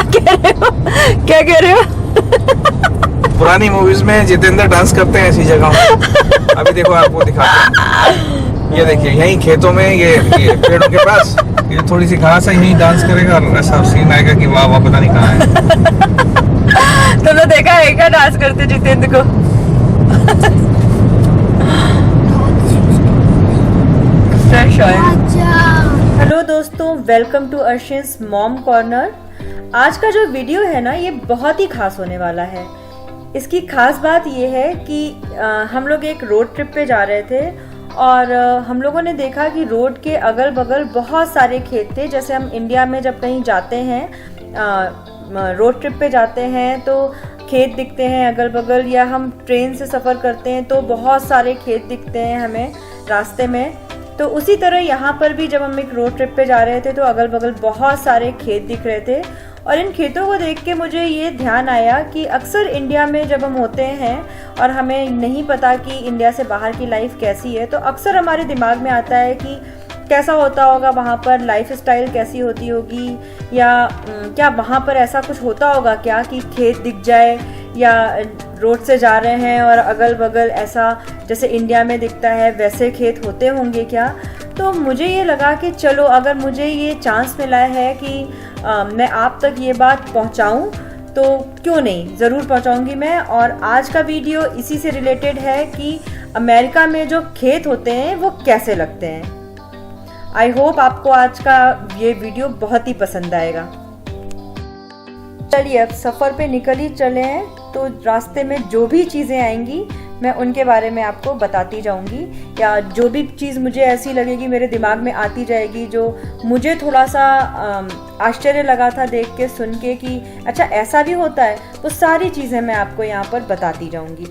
कह रहे हो? क्या कह रहे हो? पुरानी मूवीज में जितेंद्र डांस करते हैं ऐसी जगह। अभी देखो आपको दिखाते हैं। ये देखिए यहीं खेतों में ये पेड़ों के पास ये थोड़ी सी घास है, यहीं डांस करेगा और ऐसा सीन आएगा कि वाह वाह पता नहीं कहाँ है। तुमने देखा है क्या डांस करते जितेंद्र को? Fresh oil. हेलो दोस्तों, वेलकम टू अर्शियंस मॉम कॉर्नर। आज का जो वीडियो है ना, ये बहुत ही खास होने वाला है। इसकी खास बात ये है कि हम लोग एक रोड ट्रिप पे जा रहे थे और हम लोगों ने देखा कि रोड के अगल बगल बहुत सारे खेत थे। जैसे हम इंडिया में जब कहीं जाते हैं, रोड ट्रिप पे जाते हैं तो खेत दिखते हैं अगल बगल, या हम ट्रेन से सफ़र करते हैं तो बहुत सारे खेत दिखते हैं हमें रास्ते में। तो उसी तरह यहाँ पर भी जब हम एक रोड ट्रिप पे जा रहे थे तो अगल बगल बहुत सारे खेत दिख रहे थे। और इन खेतों को देख के मुझे ये ध्यान आया कि अक्सर इंडिया में जब हम होते हैं और हमें नहीं पता कि इंडिया से बाहर की लाइफ कैसी है, तो अक्सर हमारे दिमाग में आता है कि कैसा होता होगा वहाँ पर, लाइफ स्टाइल कैसी होती होगी, या क्या वहाँ पर ऐसा कुछ होता होगा क्या कि खेत दिख जाए या रोड से जा रहे हैं और अगल बगल ऐसा जैसे इंडिया में दिखता है वैसे खेत होते होंगे क्या। तो मुझे ये लगा कि चलो, अगर मुझे ये चांस मिला है कि मैं आप तक ये बात पहुँचाऊँ तो क्यों नहीं, ज़रूर पहुँचाऊँगी मैं। और आज का वीडियो इसी से रिलेटेड है कि अमेरिका में जो खेत होते हैं वो कैसे लगते हैं। आई होप आपको आज का ये वीडियो बहुत ही पसंद आएगा। चलिए अब सफ़र पे निकल ही चले हैं, तो रास्ते में जो भी चीज़ें आएंगी मैं उनके बारे में आपको बताती जाऊंगी, या जो भी चीज़ मुझे ऐसी लगेगी मेरे दिमाग में आती जाएगी जो मुझे थोड़ा सा आश्चर्य लगा था देख के, सुन के कि अच्छा ऐसा भी होता है, तो सारी चीज़ें मैं आपको यहाँ पर बताती जाऊंगी।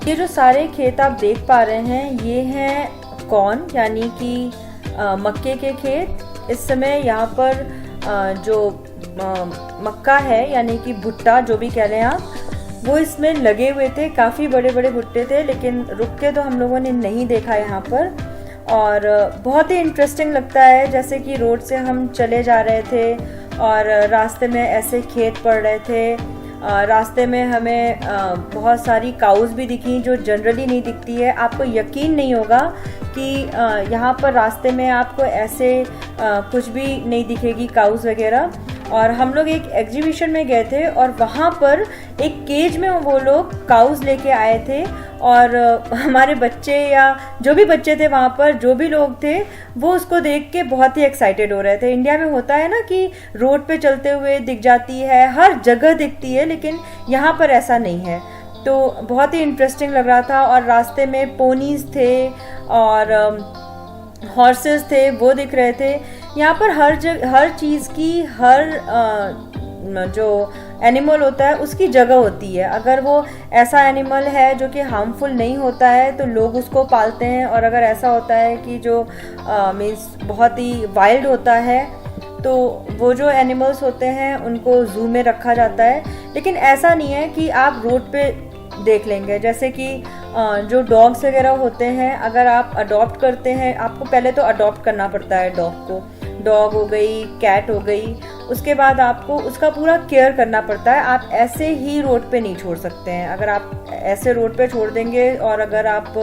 ये जो सारे खेत आप देख पा रहे हैं ये हैं कॉर्न, यानी कि मक्के के खेत। इस समय यहाँ पर जो मक्का है यानी कि भुट्टा जो भी कह रहे हैं आप, वो इसमें लगे हुए थे। काफ़ी बड़े बड़े भुट्टे थे, लेकिन रुक के तो हम लोगों ने नहीं देखा यहाँ पर। और बहुत ही इंटरेस्टिंग लगता है, जैसे कि रोड से हम चले जा रहे थे और रास्ते में ऐसे खेत पड़ रहे थे। रास्ते में हमें बहुत सारी काउज़ भी दिखी जो जनरली नहीं दिखती है। आपको यकीन नहीं होगा कि यहाँ पर रास्ते में आपको ऐसे कुछ भी नहीं दिखेगी, काउज़ वगैरह। और हम लोग एक एग्जीबिशन में गए थे और वहाँ पर एक केज में वो लोग काउज़ लेके आए थे, और हमारे बच्चे या जो भी बच्चे थे वहाँ पर, जो भी लोग थे, वो उसको देख के बहुत ही एक्साइटेड हो रहे थे। इंडिया में होता है ना कि रोड पे चलते हुए दिख जाती है, हर जगह दिखती है, लेकिन यहाँ पर ऐसा नहीं है। तो बहुत ही इंटरेस्टिंग लग रहा था। और रास्ते में पोनीज थे और हॉर्सेस थे, वो दिख रहे थे। यहाँ पर हर चीज़ की, हर जो एनिमल होता है उसकी जगह होती है। अगर वो ऐसा एनिमल है जो कि हार्मफुल नहीं होता है तो लोग उसको पालते हैं, और अगर ऐसा होता है कि जो मीन्स बहुत ही वाइल्ड होता है तो वो जो एनिमल्स होते हैं उनको ज़ू में रखा जाता है। लेकिन ऐसा नहीं है कि आप रोड पे देख लेंगे। जैसे कि जो डॉग्स वगैरह होते हैं, अगर आप अडॉप्ट करते हैं, आपको पहले तो अडॉप्ट करना पड़ता है डॉग को। डॉग हो गई, कैट हो गई, उसके बाद आपको उसका पूरा केयर करना पड़ता है। आप ऐसे ही रोड पे नहीं छोड़ सकते हैं। अगर आप ऐसे रोड पे छोड़ देंगे और अगर आप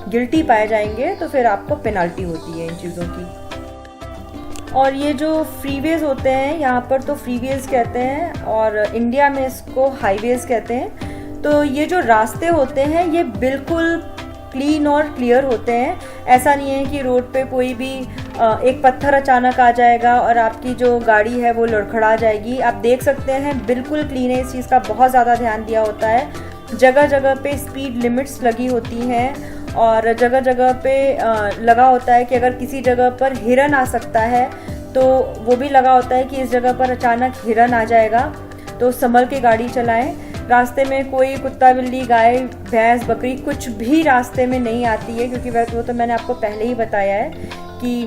गिल्टी पाए जाएंगे तो फिर आपको पेनल्टी होती है इन चीज़ों की। और ये जो फ्रीवेज होते हैं, यहाँ पर तो फ्रीवेज कहते हैं और इंडिया में इसको हाईवेज कहते हैं। तो ये जो रास्ते होते हैं ये बिल्कुल क्लीन और क्लियर होते हैं। ऐसा नहीं है कि रोड पे कोई भी एक पत्थर अचानक आ जाएगा और आपकी जो गाड़ी है वो लड़खड़ा जाएगी। आप देख सकते हैं बिल्कुल क्लीन है। इस चीज़ का बहुत ज़्यादा ध्यान दिया होता है। जगह जगह पे स्पीड लिमिट्स लगी होती हैं और जगह जगह पे लगा होता है कि अगर किसी जगह पर हिरन आ सकता है तो वो भी लगा होता है कि इस जगह पर अचानक हिरन आ जाएगा, तो संभल के गाड़ी चलाएं। रास्ते में कोई कुत्ता, बिल्ली, गाय, भैंस, बकरी कुछ भी रास्ते में नहीं आती है, क्योंकि वो तो मैंने आपको पहले ही बताया है कि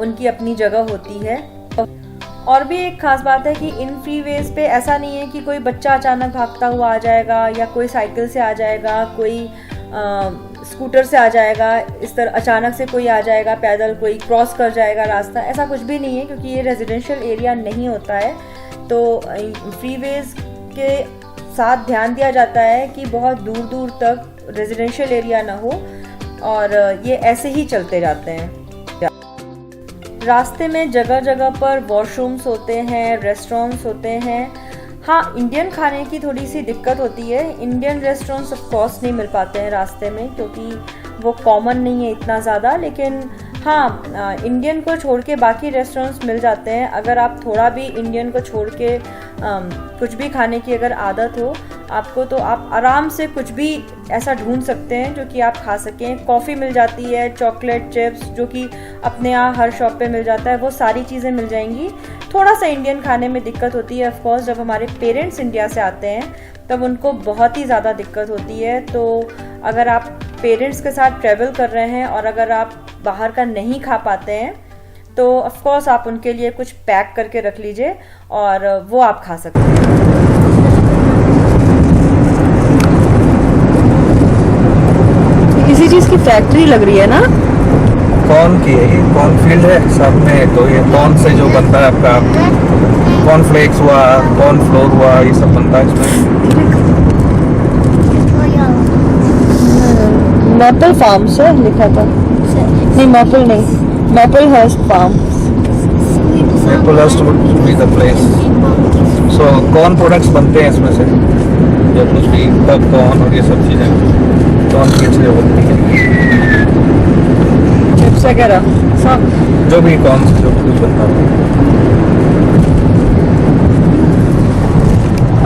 उनकी अपनी जगह होती है। और भी एक खास बात है कि इन फ्रीवेज पे ऐसा नहीं है कि कोई बच्चा अचानक भागता हुआ आ जाएगा या कोई साइकिल से आ जाएगा, कोई स्कूटर से आ जाएगा, इस तरह अचानक से कोई आ जाएगा पैदल, कोई क्रॉस कर जाएगा रास्ता, ऐसा कुछ भी नहीं है क्योंकि ये रेजिडेंशियल एरिया नहीं होता है। तो फ्रीवेज के साथ ध्यान दिया जाता है कि बहुत दूर दूर तक रेजिडेंशियल एरिया ना हो और ये ऐसे ही चलते जाते हैं। रास्ते में जगह जगह पर वॉशरूम्स होते हैं, रेस्टोरेंट्स होते हैं। हाँ, इंडियन खाने की थोड़ी सी दिक्कत होती है। इंडियन रेस्टोरेंट्स ऑफ कोर्स नहीं मिल पाते हैं रास्ते में क्योंकि वो कॉमन नहीं है इतना ज़्यादा, लेकिन हाँ इंडियन को छोड़ के बाकी रेस्टोरेंट्स मिल जाते हैं। अगर आप थोड़ा भी इंडियन को छोड़ के कुछ भी खाने की अगर आदत हो आपको, तो आप आराम से कुछ भी ऐसा ढूंढ सकते हैं जो कि आप खा सकें। कॉफ़ी मिल जाती है, चॉकलेट, चिप्स, जो कि अपने यहाँ हर शॉप पे मिल जाता है, वो सारी चीज़ें मिल जाएंगी। थोड़ा सा इंडियन खाने में दिक्कत होती है ऑफ कोर्स, जब हमारे पेरेंट्स इंडिया से आते हैं तब उनको बहुत ही ज़्यादा दिक्कत होती है। तो अगर आप पेरेंट्स के साथ ट्रैवल कर रहे हैं और अगर आप बाहर का नहीं खा पाते हैं तो ऑफ कोर्स आप उनके लिए कुछ पैक करके रख लीजिए और वो आप खा सकते हैं। किसी चीज़ की फैक्ट्री लग रही है ना? कॉर्न की है, ये कॉर्न फील्ड है सब में। तो ये कॉर्न से जो बनता है आपका कॉर्न फ्लेक्स हुआ, कॉर्न फ्लोर हुआ, ये सब बनता है इसमें। मैपल फार्म से लिखा था, नहीं मैपल नहीं, Maplehurst farm. Maplehurst would be the place. So corn products बनते हैं इसमें से, या कुछ भी पॉपकॉर्न और ये सब चीज़ें कॉर्न की चीज़ें बनती हैं, चिप्स वगैरह सब, जो भी कॉर्न से जो कुछ बनता है।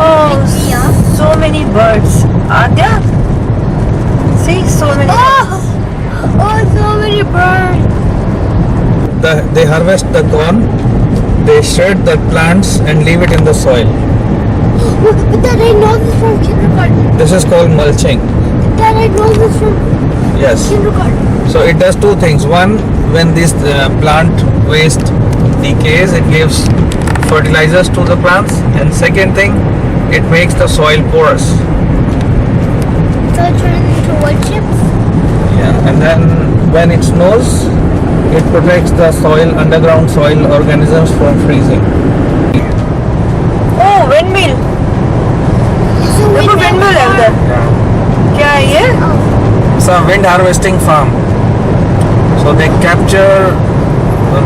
Oh, so many birds. Adya, see so many. Oh, so many birds. They harvest the corn, they shred the plants and leave it in the soil. But Dad, I know this from kindergarten. This is called mulching. Dad, I know this from Yes. kindergarten. So it does two things. One, when this plant waste decays, it gives fertilizers to the plants, and second thing, it makes the soil porous. So it turns into wood chips. Yeah. And then when it snows, it protects the soil, underground soil organisms from freezing. Oh, windmill. It's a देखो windmill windmill है farm. उधर। क्या है ये? It's a wind harvesting farm. So they capture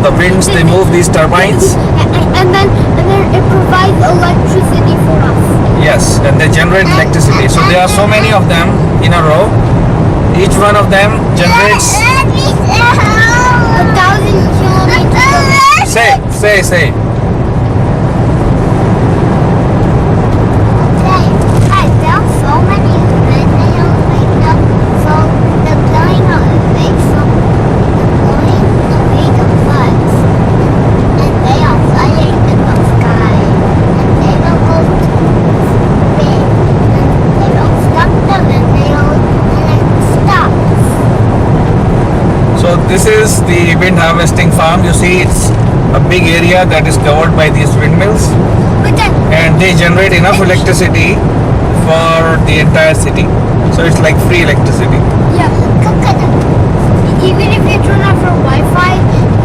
the winds, they move these turbines. And then it provides electricity for us. Yes, and they generate electricity. So there are so many of them in a row. Each one of them generates. 1,000 kilometers. Say. Guys, there are so many tornadoes right now. So they're blowing out big, blowing away the floods, and they are flying in the sky, and they don't go big, and they don't stop them, and it stops. So this is the wind harvesting farm. You see, it's a big area that is covered by these windmills, But then, and they generate enough electricity for the entire city. So it's like free electricity. yeah, look at them. Even if you turn off your Wi-Fi,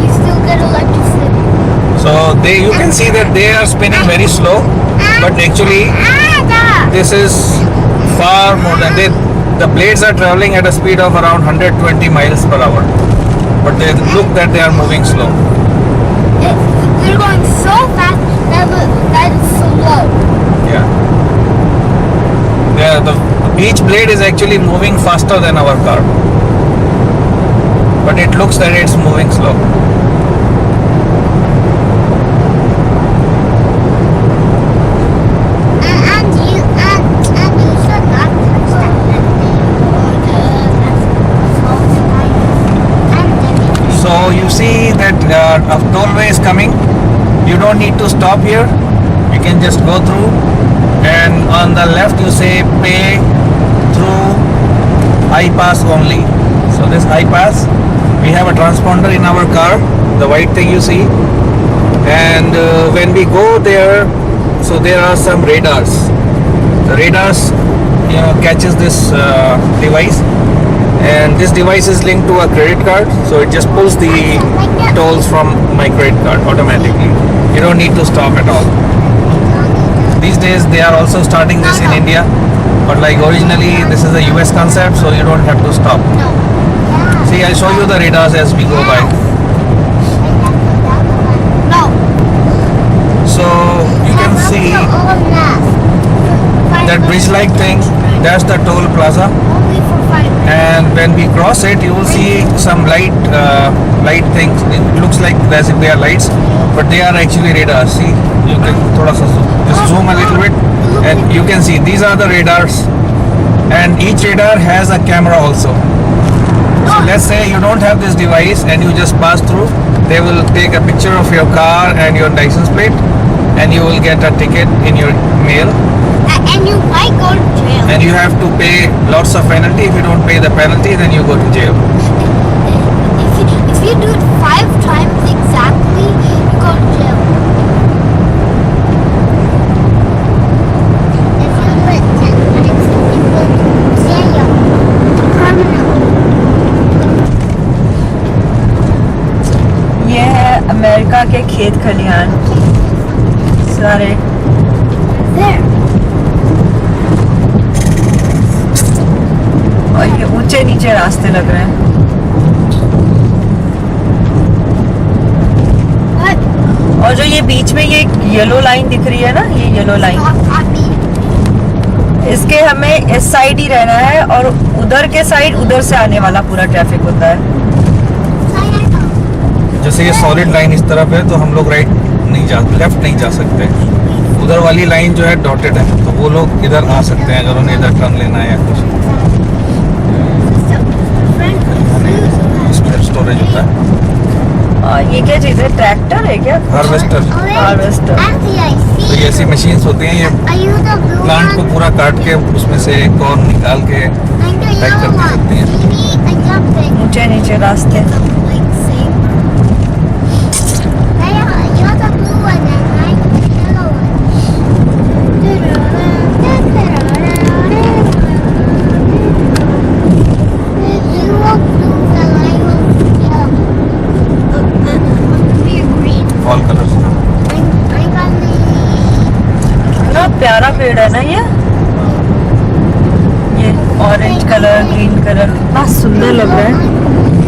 you still get electricity. So you can see that they are spinning very slow, but actually this is far more than the blades are traveling at a speed of around 120 miles per hour, but they look that they are moving slow. They're going so fast that it's slow. Yeah. Each blade is actually moving faster than our car, but it looks that it's moving slow. And you should not touch that thing. So you see that a tollway is coming. You don't need to stop here. You can just go through, and on the left you say pay through iPass only. So this iPass, we have a transponder in our car, the white thing you see, and when we go there, so there are some radars. The radars catches this device, and this device is linked to a credit card, so it just pulls the tolls from my credit card automatically. You don't need to stop at all. These days they are also starting this in India, but like originally this is a US concept, so you don't have to stop. No. Yeah. See, I'll show you the radars as we go by. No. So you can see that bridge-like thing, that's the toll plaza. Only for 5 minutes. And when we cross it, you will see some light things. It looks like as if they are lights, but they are actually radars. See, you can just zoom a little bit, and you can see these are the radars, and each radar has a camera also. So let's say you don't have this device and you just pass through, they will take a picture of your car and your license plate, and you will get a ticket in your mail. And you might go to jail. And you have to pay lots of penalty. If you don't pay the penalty, then you go to jail. If you do it 5 times exactly, you go to jail. If you do it 10 times, you go to jail. Permanently. ये है America के खेत खलिहान सारे। There. और ये ऊंचे नीचे रास्ते लग रहे हैं। What? और जो ये बीच में ये येलो लाइन दिख रही है ना, ये येलो लाइन, इसके हमें इस साइड ही रहना है, और उधर के साइड उधर से आने वाला पूरा ट्रैफिक होता है। जैसे ये सॉलिड लाइन इस तरफ है, तो हम लोग राइट नहीं जा, लेफ्ट नहीं जा सकते। उधर वाली लाइन जो है डॉटेड है, तो वो लोग इधर आ सकते हैं अगर उन्हें इधर टर्न लेना है या कुछ। इसमें स्टोरेज होता है। और ये क्या चीज़ है, ट्रैक्टर है क्या? हार्वेस्टर। हार्वेस्टर। तो ये ऐसी मशीन्स होती हैं, ये प्लांट को पूरा काट के उसमें से कॉर्न निकाल के पैक करती होती हैं। ऊंचे नीचे रास्ते। All colours. कितना प्यारा पेड़ है ना ये ऑरेंज कलर, ग्रीन कलर, कितना सुंदर लग रहा है।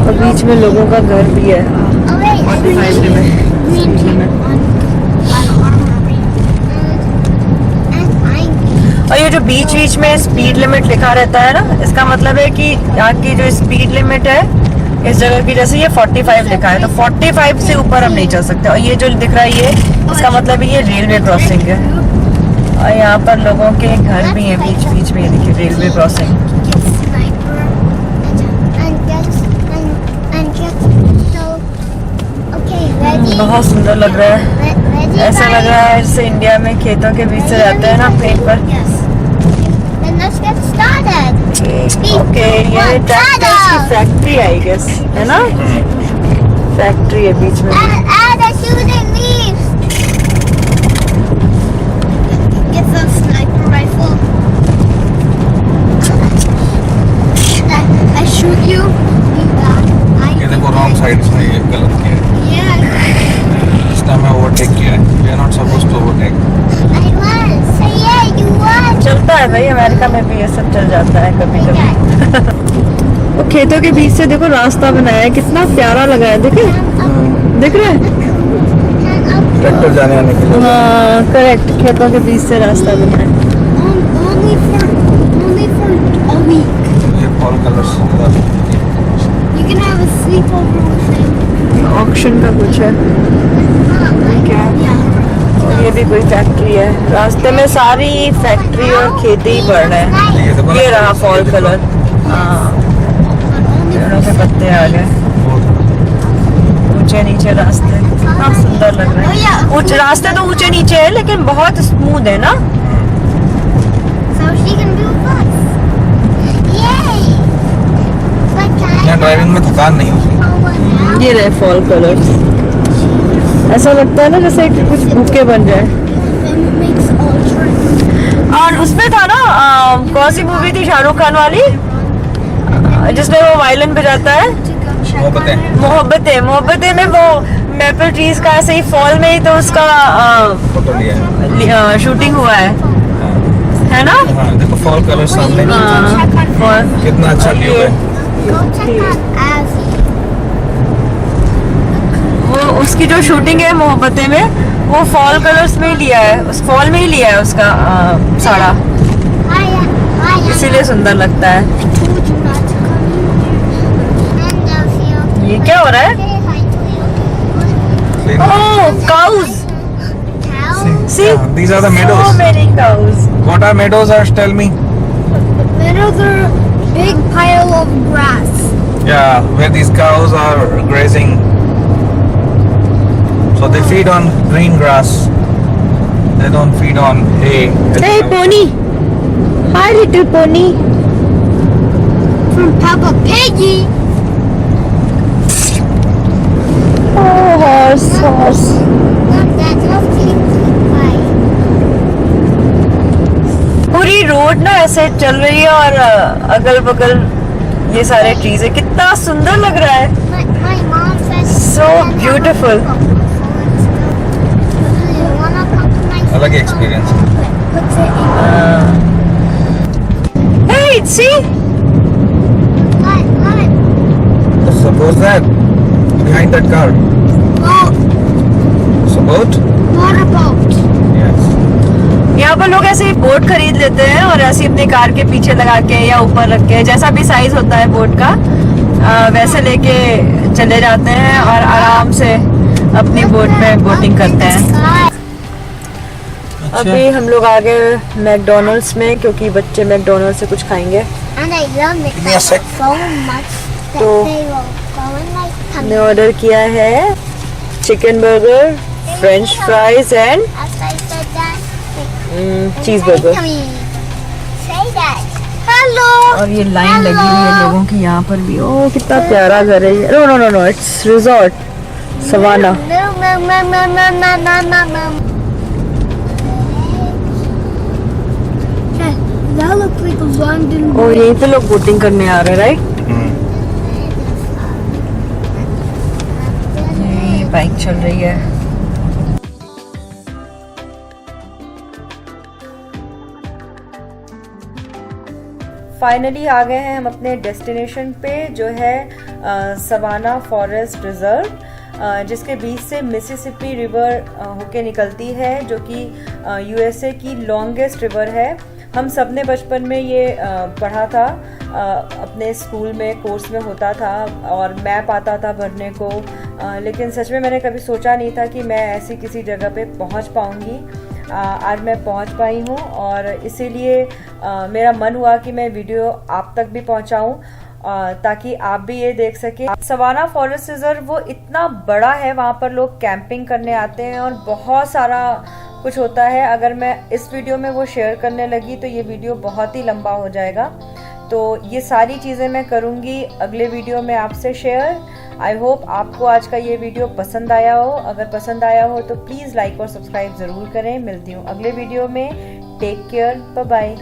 और बीच में लोगों का घर भी है। और ये जो बीच बीच में स्पीड लिमिट लिखा रहता है ना, इसका मतलब है कि यहाँ की जो स्पीड लिमिट है इस जगह की, जैसे ये 45 लिखा है, तो 45 से ऊपर हम नहीं चल सकते। और ये जो दिख रहा है ये, इसका मतलब है ये रेलवे क्रॉसिंग है। और यहाँ पर लोगों के घर भी हैं बीच बीच में, ये देखिए रेलवे क्रॉसिंग। बहुत सुंदर लग रहा है। ऐसा लग रहा है जैसे इंडिया में खेतों के बीच से जाते हैं ना ट्रेन पर। ओके, ये ट्रैक्टर की फैक्ट्री है आई गेस, है ना? फैक्ट्री है बीच में। ये देखो रॉन्ग साइड से ये गलत किया है। इसका मैं ओवरटेक किया है। We are not supposed to overtake. चलता है भाई, अमेरिका में भी ये सब चल जाता है कभी कभी। वो खेतों के बीच से देखो रास्ता बनाया है, कितना प्यारा लगा है। देखे, दिख रहा है? ट्रैक्टर जाने आने के लिए। हाँ करेक्ट, खेतों के बीच से रास्ता बना है। ये फॉल कलर्स। ऑक्शन का कुछ है क्या? और ये भी कोई फैक्ट्री है। रास्ते में सारी फैक्ट्री और खेती ही बढ़ रहे हैं। ये रहा फॉल कलर। हाँ, पेड़ों के पत्ते आ गए। ऊंचे नीचे रास्ते, कितना सुंदर लग रहे हैं। रास्ते तो ऊंचे नीचे है लेकिन बहुत स्मूथ है ना। यहाँ ड्राइविंग में थकान नहीं होती। ये रहे फॉल कलर्स। ऐसा लगता है ना जैसे कुछ बुके बन जाए। और उसमें था ना, कौन सी मूवी थी शाहरुख खान वाली, जिसमें वो वायलिन बजाता है, मोहब्बतें में वो मेपल ट्रीज का ऐसे ही फॉल में ही तो उसका फोटो लिया है। शूटिंग हुआ है ना? हाँ देखो फॉल कलर सामने, फॉल कितना अच्छा व्यू है। Go check out Azzy. वो उसकी जो शूटिंग है मोहब्बतें में, वो फॉल कलर्स में ही लिया है, उस फॉल में ही लिया है उसका साड़ा, Hiya, hiya. इसीलिए सुंदर लगता है। I told you not to come in here. And Elsie, ये क्या हो रहा है? say hi to you. Oh, cows. Cow? See, Yeah, these are the so meadows. many cows. What are meadows? Are tell me. Meadows are big pile of grass. Yeah, where these cows are grazing. So they feed on green grass. They don't feed on hay. Hey pony. Hi little pony. From Peppa Piggy. Oh horse. Look, that's all पूरी road ना ऐसे चल रही है और अगल बगल ये सारे ट्रीज है, कितना सुंदर लग रहा है। My mom says So beautiful. You wanna come to my अलग experience. Puts it in. Hey, see? What? Suppose that behind that car. Boat. So boat? Motorboat. Yes. यहाँ पर लोग ऐसे ही बोट खरीद लेते हैं और ऐसे ही अपनी कार के पीछे लगा के या ऊपर रख के, जैसा भी साइज होता है बोट का, वैसे लेके चले जाते हैं और आराम से अपनी बोट में बोटिंग करते हैं। अभी हम लोग आ गए मैकडोनल्ड्स में, क्योंकि बच्चे मैकडोनल्ड्स से कुछ खाएंगे। And I love Give me a sec. McDonald's so much that तो they will go in my tummy. हमने ऑर्डर किया है chicken burger, French fries and After I said that, चीज burger. tummy. Say that. Hello. और ये line लगी हुई है लोगों की यहाँ पर भी। ओह कितना प्यारा घर है ये। No no no, it's resort Savannah. That looks like a London. और यहीं पे लोग बोटिंग करने आ रहे हैं, राइट? ये बाइक चल रही है। फाइनली आ गए हैं हम अपने डेस्टिनेशन पे, जो है सवाना फॉरेस्ट रिजर्व, जिसके बीच से मिसिसिपी रिवर होके निकलती है, जो कि यूएसए की लॉन्गेस्ट रिवर है। हम सब ने बचपन में ये पढ़ा था, अपने स्कूल में कोर्स में होता था और मैप आता था भरने को, लेकिन सच में मैंने कभी सोचा नहीं था कि मैं ऐसी किसी जगह पे पहुंच पाऊंगी। आज मैं पहुंच पाई हूं और इसीलिए मेरा मन हुआ कि मैं वीडियो आप तक भी पहुंचाऊं, ताकि आप भी ये देख सके। सवाना फॉरेस्ट रिजर्व वो इतना बड़ा है, वहाँ पर लोग कैंपिंग करने आते हैं और बहुत सारा कुछ होता है। अगर मैं इस वीडियो में वो शेयर करने लगी तो ये वीडियो बहुत ही लंबा हो जाएगा, तो ये सारी चीज़ें मैं करूँगी अगले वीडियो में आपसे शेयर। आई होप आपको आज का ये वीडियो पसंद आया हो। अगर पसंद आया हो तो प्लीज़ लाइक और सब्सक्राइब ज़रूर करें। मिलती हूँ अगले वीडियो में। Take care, bye bye.